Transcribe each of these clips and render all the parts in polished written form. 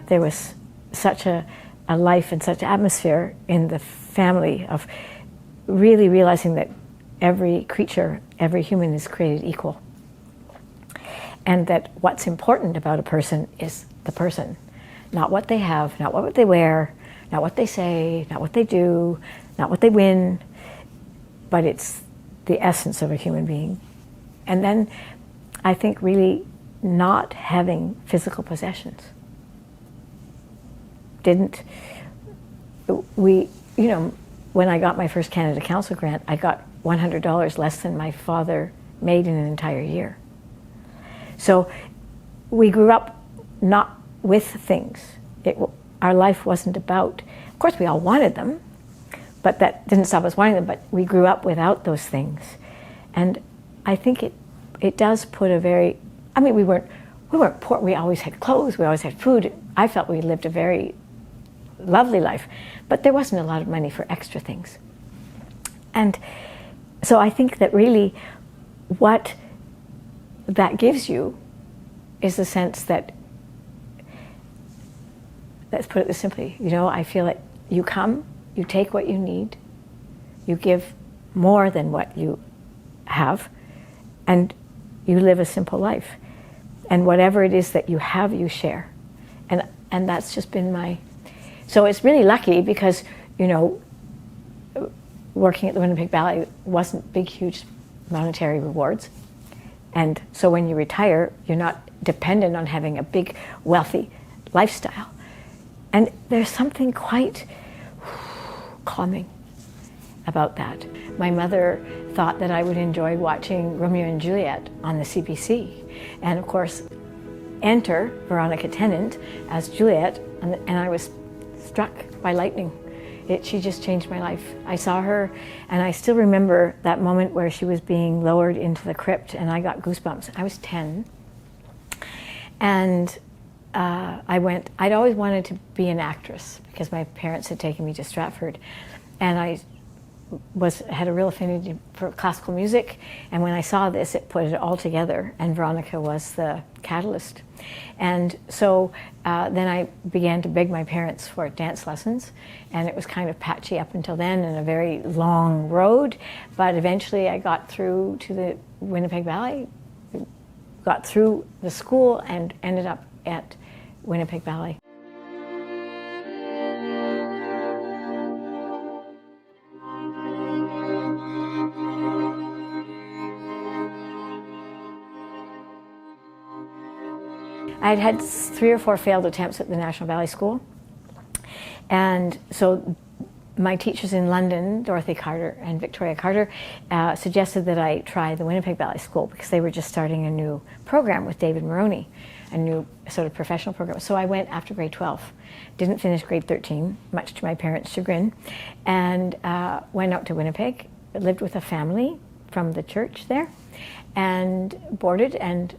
there was such a life and such atmosphere in the family of really realizing that every creature, every human is created equal. And that what's important about a person is the person, not what they have, not what they wear, not what they say, not what they do, not what they win, but it's the essence of a human being. And then I think really not having physical possessions. When I got my first Canada Council grant, I got $100 less than my father made in an entire year. So we grew up not with things. Our life wasn't about, of course we all wanted them, but that didn't stop us wanting them, but we grew up without those things. And I think it does put a very, we weren't poor, we always had clothes, we always had food. I felt we lived a very lovely life, but there wasn't a lot of money for extra things. And so I think that really what that gives you is the sense that, let's put it this simply, I feel like you come, you take what you need, you give more than what you have, and you live a simple life. And whatever it is that you have, you share. And that's just been so it's really lucky because, working at the Winnipeg Ballet wasn't big, huge monetary rewards. And so when you retire, you're not dependent on having a big, wealthy lifestyle. And there's something quite calming about that. My mother thought that I would enjoy watching Romeo and Juliet on the CBC. And of course, enter Veronica Tennant as Juliet, and I was struck by lightning. She just changed my life. I saw her, and I still remember that moment where she was being lowered into the crypt, and I got goosebumps. I was 10. And I'd always wanted to be an actress because my parents had taken me to Stratford, and I had a real affinity for classical music, and when I saw this, it put it all together, and Veronica was the catalyst. And so then I began to beg my parents for dance lessons, and it was kind of patchy up until then and a very long road, but eventually I got through to the Winnipeg Ballet, got through the school, and ended up at Winnipeg Ballet. I had had 3 or 4 failed attempts at the National Ballet School. And so my teachers in London, Dorothy Carter and Victoria Carter, suggested that I try the Winnipeg Ballet School because they were just starting a new program with David Maroney, a new sort of professional program. So I went after grade 12. Didn't finish grade 13, much to my parents' chagrin, and went out to Winnipeg, lived with a family from the church there, and boarded and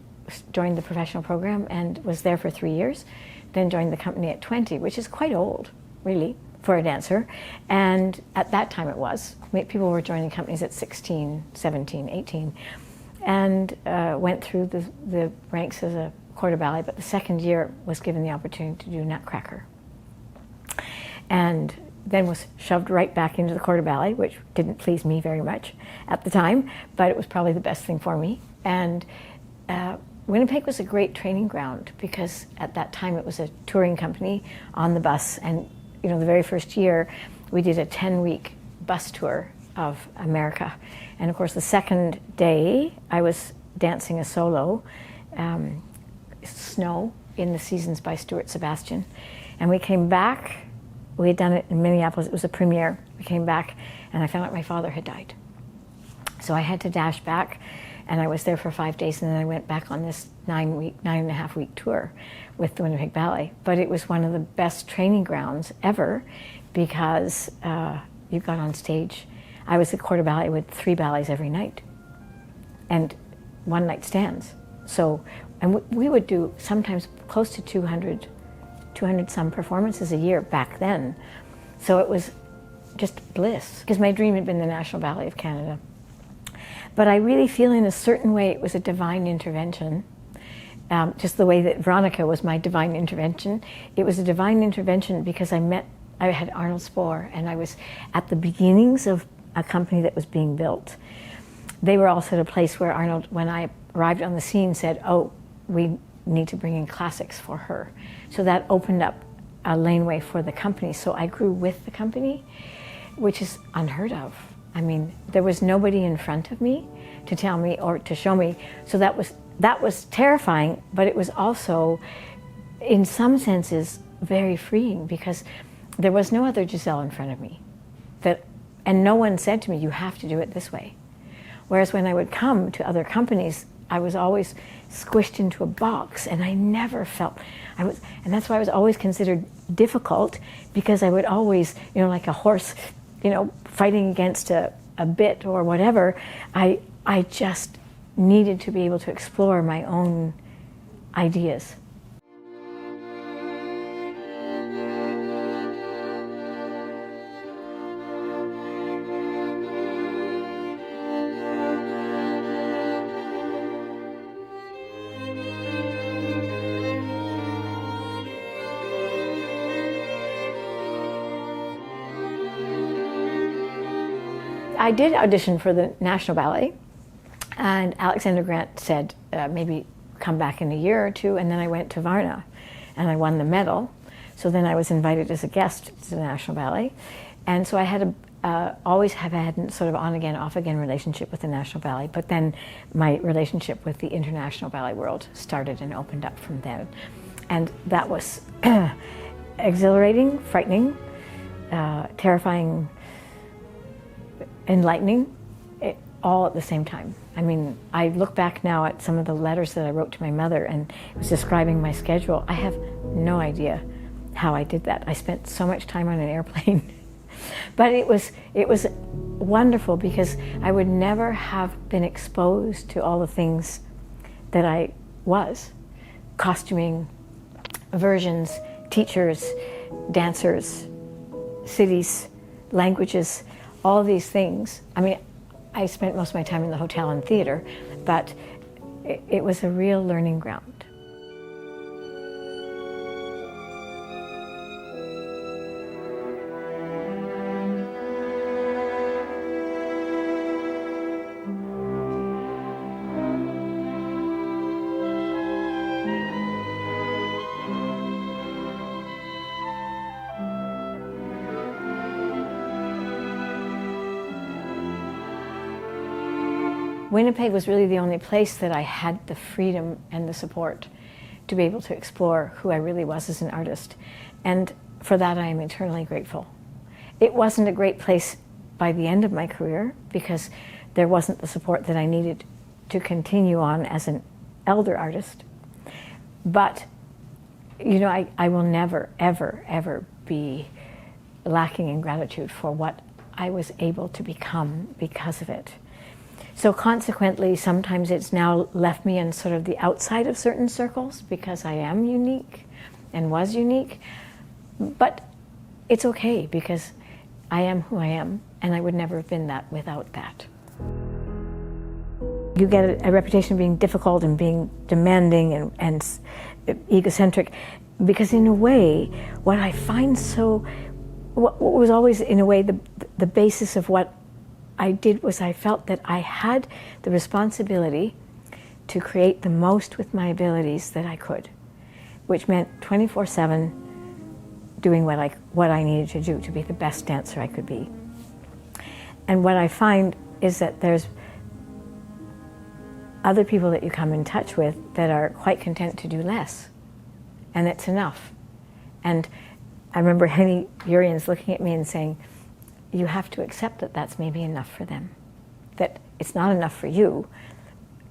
joined the professional program and was there for 3 years, then joined the company at 20, which is quite old, really, for a dancer. And at that time it was. People were joining companies at 16, 17, 18, and went through the ranks as a corps de ballet, but the second year was given the opportunity to do Nutcracker. And then was shoved right back into the corps de ballet, which didn't please me very much at the time, but it was probably the best thing for me. And Winnipeg was a great training ground because at that time it was a touring company on the bus, and the very first year we did a 10-week bus tour of America. And of course the second day I was dancing a solo, Snow, in the Seasons by Stuart Sebastian. And we came back, we had done it in Minneapolis, it was a premiere. We came back and I found out my father had died. So I had to dash back, and I was there for 5 days, and then I went back on this 9.5 week tour with the Winnipeg Ballet. But it was one of the best training grounds ever because you got on stage. I was at corps de ballet with 3 ballets every night and one-night stands. So, and we would do sometimes close to 200 some performances a year back then. So it was just bliss, because my dream had been the National Ballet of Canada. But I really feel in a certain way it was a divine intervention Just the way that Veronica was my divine intervention. It was a divine intervention because I had Arnold Spohr, and I was at the beginnings of a company that was being built. They were also at a place where Arnold, when I arrived on the scene, said, oh, we need to bring in classics for her. So that opened up a laneway for the company. So I grew with the company, which is unheard of. I mean, there was nobody in front of me to tell me or to show me. So that was terrifying, but it was also, in some senses, very freeing, because there was no other Giselle in front of me. And no one said to me, you have to do it this way. Whereas when I would come to other companies, I was always squished into a box, and I never felt, and that's why I was always considered difficult, because I would always, like a horse, fighting against a bit or whatever, I just needed to be able to explore my own ideas. I did audition for the National Ballet, and Alexander Grant said, maybe come back in a year or two, and then I went to Varna, and I won the medal. So then I was invited as a guest to the National Ballet, and so I had always have had a sort of on-again, off-again relationship with the National Ballet, but then my relationship with the international ballet world started and opened up from then. And that was exhilarating, frightening, terrifying, enlightening, all at the same time. I mean, I look back now at some of the letters that I wrote to my mother, and it was describing my schedule. I have no idea how I did that. I spent so much time on an airplane. But it was wonderful, because I would never have been exposed to all the things that I was. Costuming, versions, teachers, dancers, cities, languages, all these things. I mean, I spent most of my time in the hotel and theater, but it was a real learning ground. Winnipeg was really the only place that I had the freedom and the support to be able to explore who I really was as an artist. And for that I am eternally grateful. It wasn't a great place by the end of my career, because there wasn't the support that I needed to continue on as an elder artist. But, I will never, ever, ever be lacking in gratitude for what I was able to become because of it. So consequently, sometimes it's now left me in sort of the outside of certain circles, because I am unique and was unique. But it's okay, because I am who I am, and I would never have been that without that. You get a reputation of being difficult and being demanding and egocentric, because in a way, what I find what was always in a way the basis of what I did was I felt that I had the responsibility to create the most with my abilities that I could, which meant 24/7 doing what I needed to do to be the best dancer I could be. And what I find is that there's other people that you come in touch with that are quite content to do less, and it's enough. And I remember Henny Urians looking at me and saying, you have to accept that that's maybe enough for them, that it's not enough for you.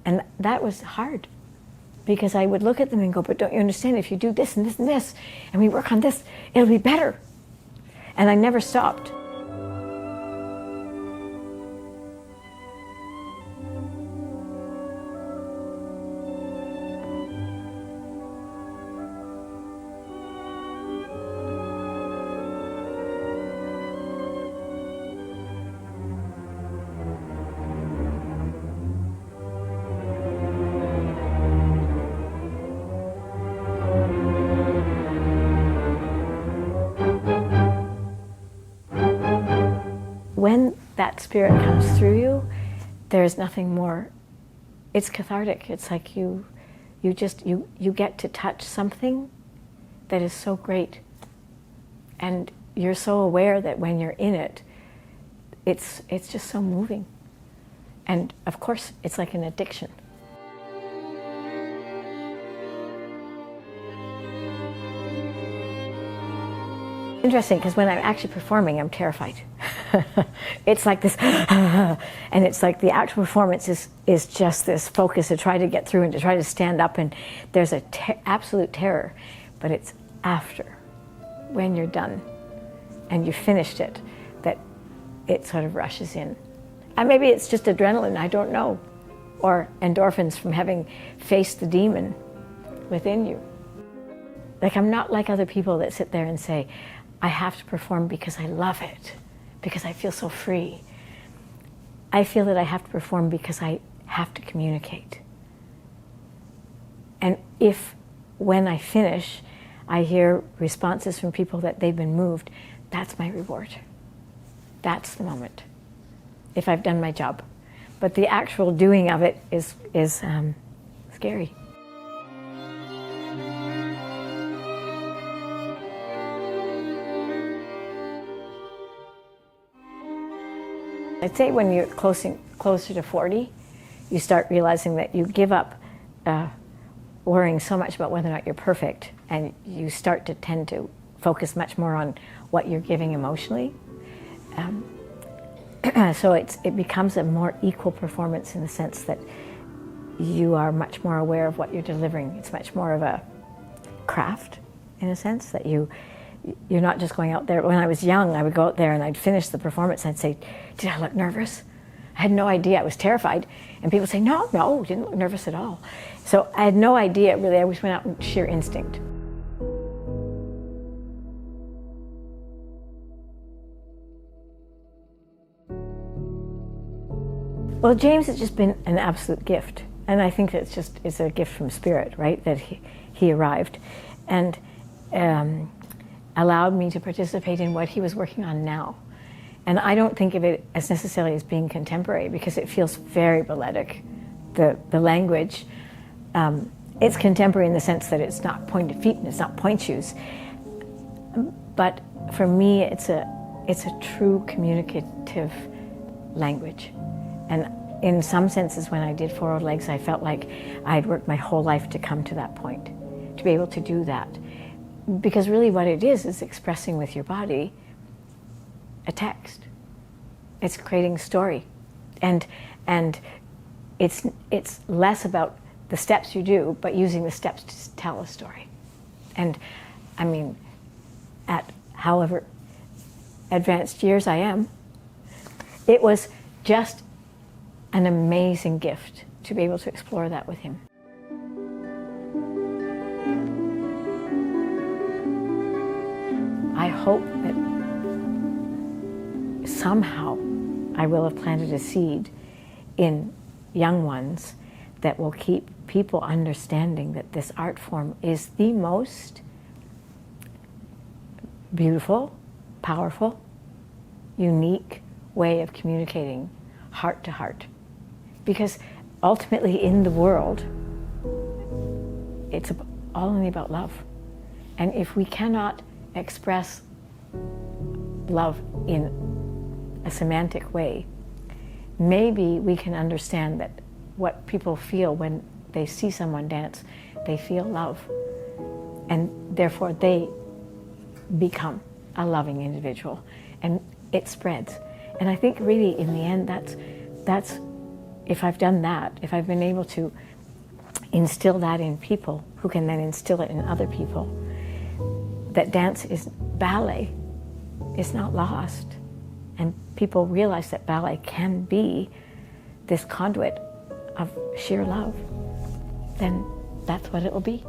And that was hard, because I would look at them and go, but don't you understand, if you do this and this and this, and we work on this, it'll be better. And I never stopped. that spirit comes through you, there's nothing more. It's cathartic. It's like you get to touch something that is so great. And you're so aware that when you're in it, it's just so moving. And of course, it's like an addiction. Interesting, because when I'm actually performing, I'm terrified. It's like this, and it's like the actual performance is just this focus to try to get through and to try to stand up, and there's a absolute terror. But it's after, when you're done and you finished it, that it sort of rushes in. And maybe it's just adrenaline, I don't know, or endorphins from having faced the demon within you. Like, I'm not like other people that sit there and say, I have to perform because I love it, because I feel so free. I feel that I have to perform because I have to communicate. And if, when I finish, I hear responses from people that they've been moved, that's my reward. That's the moment, if I've done my job. But the actual doing of it is scary. I'd say when you're closer to 40, you start realizing that you give up worrying so much about whether or not you're perfect, and you start to tend to focus much more on what you're giving emotionally. So it becomes a more equal performance in the sense that you are much more aware of what you're delivering. It's much more of a craft, in a sense, that you're not just going out there. When I was young, I would go out there and I'd finish the performance and I'd say, did I look nervous? I had no idea. I was terrified. And people would say, no, didn't look nervous at all. So I had no idea, really. I always went out with sheer instinct. Well, James has just been an absolute gift. And I think that it's a gift from Spirit, right? That he arrived and allowed me to participate in what he was working on now. And I don't think of it as necessarily as being contemporary, because it feels very balletic. The language, it's contemporary in the sense that it's not pointed feet and it's not point shoes. But for me, it's a true communicative language. And in some senses, when I did Forward Legs, I felt like I'd worked my whole life to come to that point, to be able to do that. Because really what it is expressing with your body a text. It's creating story. And it's less about the steps you do, but using the steps to tell a story. And I mean, at however advanced years I am, it was just an amazing gift to be able to explore that with him. I hope that somehow I will have planted a seed in young ones that will keep people understanding that this art form is the most beautiful, powerful, unique way of communicating heart to heart. Because ultimately in the world, it's all only about love. And if we cannot express love in a semantic way, maybe we can understand that what people feel when they see someone dance, they feel love. And therefore they become a loving individual. And it spreads. And I think really in the end, that's if I've done that, if I've been able to instill that in people who can then instill it in other people, that dance is ballet is not lost. And people realize that ballet can be this conduit of sheer love, then that's what it will be.